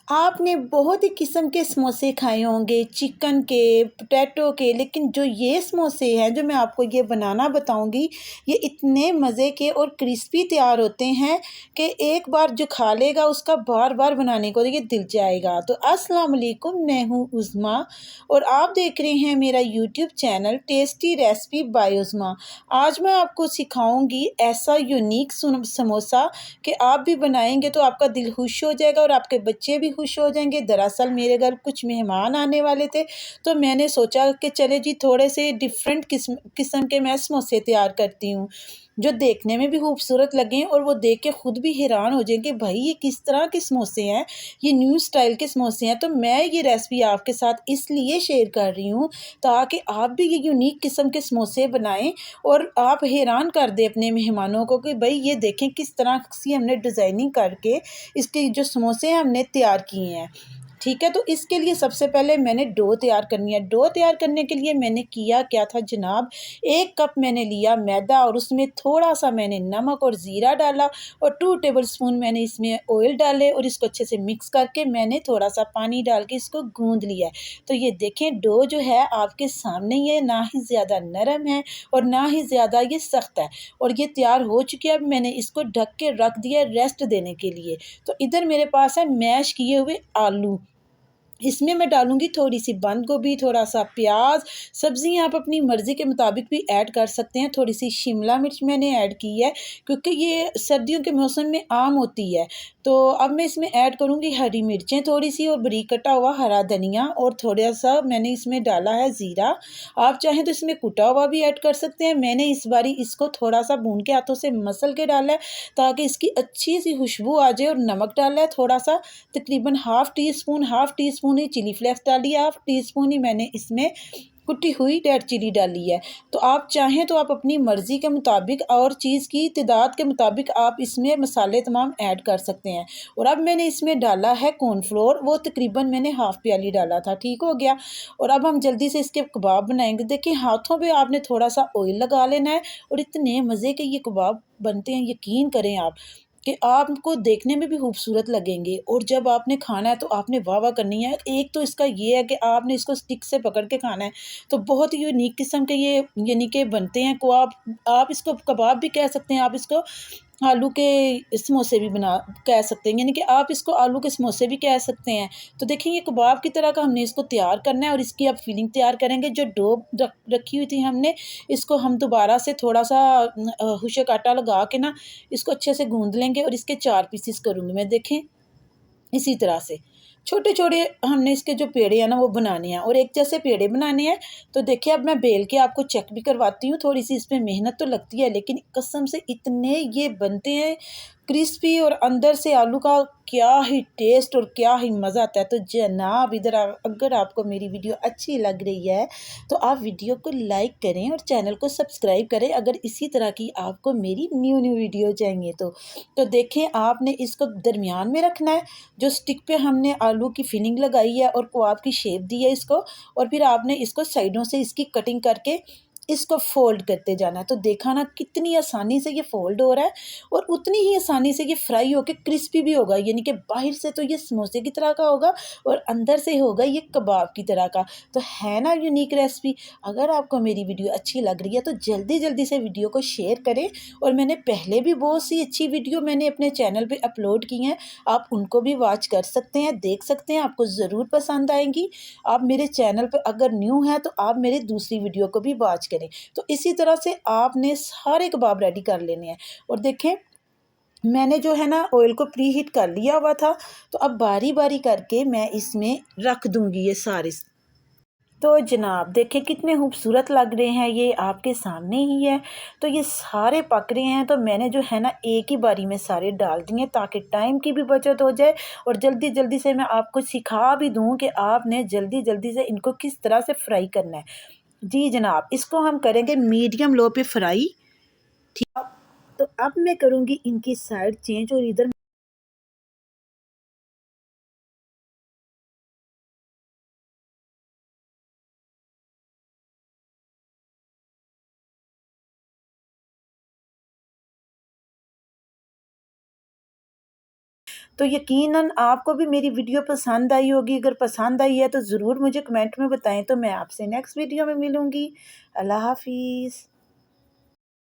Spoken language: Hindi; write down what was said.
आपने बहुत ही किस्म के समोसे खाए होंगे, चिकन के, पोटैटो के, लेकिन जो ये समोसे हैं जो मैं आपको ये बनाना बताऊंगी, ये इतने मज़े के और क्रिस्पी तैयार होते हैं कि एक बार जो खा लेगा उसका बार बार बनाने को ये दिल जाएगा। तो अस्सलाम वालेकुम, मैं हूँ उज़मा और आप देख रहे हैं मेरा YouTube channel tasty recipe by Uzma. आज मैं आपको सिखाऊंगी ऐसा यूनिक समोसा कि आप भी बनाएंगे तो आपका दिल खुश हो जाएगा और आपके बच्चे भी खुश हो जाएंगे। दरअसल मेरे घर कुछ मेहमान आने वाले थे, तो मैंने सोचा कि चले जी थोड़े से डिफरेंट किस्म के मैं समोसे तैयार करती हूँ जो देखने में भी खूबसूरत लगें और वो देख के खुद भी हैरान हो जाएंगे, भाई ये किस तरह के समोसे हैं, ये न्यू स्टाइल के समोसे हैं। तो मैं ये रेसिपी आपके साथ इसलिए शेयर कर रही हूँ ताकि आप भी ये यूनिक किस्म के समोसे बनाएं और आप हैरान कर दें अपने मेहमानों को कि भाई ये देखें किस तरह से हमने डिज़ाइनिंग करके इसके जो समोसे हैं हमने तैयार किए हैं। ठीक है, तो इसके लिए सबसे पहले मैंने डो तैयार करनी है। डो तैयार करने के लिए मैंने किया क्या था जनाब, 1 कप मैंने लिया मैदा और उसमें थोड़ा सा मैंने नमक और ज़ीरा डाला और 2 टेबल स्पून मैंने इसमें ऑयल डाले और इसको अच्छे से मिक्स करके मैंने थोड़ा सा पानी डाल के इसको गूंद लिया है। तो ये देखें डो जो है आपके सामने, ये ना ही ज़्यादा नरम है और ना ही ज़्यादा ये सख्त है और ये तैयार हो चुकी है। अब मैंने इसको ढक के रख दिया रेस्ट देने के लिए। तो इधर मेरे पास है मैश किए हुए आलू, इसमें मैं डालूँगी थोड़ी सी बंद गोभी, थोड़ा सा प्याज। सब्ज़ियाँ आप अपनी मर्ज़ी के मुताबिक भी ऐड कर सकते हैं। थोड़ी सी शिमला मिर्च मैंने ऐड की है क्योंकि ये सर्दियों के मौसम में आम होती है। तो अब मैं इसमें ऐड करूँगी हरी मिर्चें थोड़ी सी और बारीक कटा हुआ हरा धनिया और थोड़ा सा मैंने इसमें डाला है ज़ीरा। आप चाहें तो इसमें कुटा हुआ भी ऐड कर सकते हैं। मैंने इस बारी इसको थोड़ा सा भून के हाथों से मसल के डाला है ताकि इसकी अच्छी सी खुशबू आ जाए। और नमक डाला है थोड़ा सा, तकरीबन हाफ़ टी स्पून ही चिली फ्लेक्स डाली है, हाफ़ टी स्पून ही मैंने इसमें कुटी हुई रेड चिली डाली है। तो आप चाहें तो आप अपनी मर्ज़ी के मुताबिक और चीज़ की तादाद के मुताबिक आप इसमें मसाले तमाम ऐड कर सकते हैं। और अब मैंने इसमें डाला है कॉर्नफ्लोर, वो तकरीबन मैंने हाफ़ प्याली डाला था, ठीक हो गया। और अब हम जल्दी से इसके कबाब बनाएंगे। देखिए हाथों पे आपने थोड़ा सा ऑयल लगा लेना है और इतने मज़े के ये कबाब बनते हैं, यकीन करें आप कि आपको देखने में भी खूबसूरत लगेंगे और जब आपने खाना है तो आपने वाह वाह करनी है। एक तो इसका ये है कि आपने इसको स्टिक से पकड़ के खाना है, तो बहुत ही यूनिक किस्म के ये यानी कि बनते हैं कबाब। आप इसको कबाब भी कह सकते हैं, आप इसको आलू के समोसे भी बना कह सकते हैं, यानी कि आप इसको आलू के समोसे भी कह सकते हैं। तो देखिए ये कबाब की तरह का हमने इसको तैयार करना है और इसकी अब फिलिंग तैयार करेंगे। जो डो रखी हुई थी हमने, इसको हम दोबारा से थोड़ा सा खुशक आटा लगा के ना इसको अच्छे से गूंद लेंगे और इसके 4 पीसेस करूँगी मैं। देखें इसी तरह से छोटे-छोटे हमने इसके जो पेड़े हैं ना वो बनाने हैं और एक जैसे पेड़े बनाने हैं। तो देखिए अब मैं बेल के आपको चेक भी करवाती हूँ, थोड़ी-सी इसमें मेहनत तो लगती है लेकिन कसम से इतने ये बनते हैं क्रिस्पी और अंदर से आलू का क्या ही टेस्ट और क्या ही मज़ा आता है। तो जनाब इधर अगर आपको मेरी वीडियो अच्छी लग रही है तो आप वीडियो को लाइक करें और चैनल को सब्सक्राइब करें अगर इसी तरह की आपको मेरी न्यू वीडियो चाहिए तो। तो देखें आपने इसको दरमियान में रखना है, जो स्टिक पे हमने आलू की फिलिंग लगाई है और कबाब की शेप दी है इसको, और फिर आपने इसको साइडों से इसकी कटिंग करके इसको फोल्ड करते जाना है। तो देखा ना कितनी आसानी से ये फोल्ड हो रहा है और उतनी ही आसानी से ये फ्राई होकर क्रिस्पी भी होगा, यानी कि बाहर से तो ये समोसे की तरह का होगा और अंदर से होगा ये कबाब की तरह का। तो है ना यूनिक रेसिपी। अगर आपको मेरी वीडियो अच्छी लग रही है तो जल्दी जल्दी से वीडियो को शेयर करें। और मैंने पहले भी बहुत सी अच्छी वीडियो मैंने अपने चैनल पे अपलोड की हैं, आप उनको भी वॉच कर सकते हैं, देख सकते हैं, आपको ज़रूर पसंद आएंगी। आप मेरे चैनल पर अगर न्यू हैं तो आप मेरे दूसरी वीडियो को भी वॉच करें। तो इसी तरह से आपने सारे कबाब रेडी कर लेने हैं। और देखें मैंने जो है ना ऑयल को प्री हीट कर लिया हुआ था, तो अब बारी बारी करके मैं इसमें रख दूंगी ये सारे। तो जनाब देखें कितने खूबसूरत लग रहे हैं, ये आपके सामने ही है। तो ये सारे पक रहे हैं, तो मैंने जो है ना एक ही बारी में सारे डाल दिए ताकि टाइम की भी बचत हो जाए और जल्दी जल्दी से मैं आपको सिखा भी दूं कि आपने जल्दी जल्दी से इनको किस तरह से फ्राई करना है। जी जनाब, इसको हम करेंगे मीडियम लो पे फ्राई। ठीक, तो अब मैं करूँगी इनकी साइड चेंज और इधर तो यकीनन आपको भी मेरी वीडियो पसंद आई होगी। अगर पसंद आई है तो ज़रूर मुझे कमेंट में बताएं। तो मैं आपसे नेक्स्ट वीडियो में मिलूँगी। अल्लाह हाफिज़।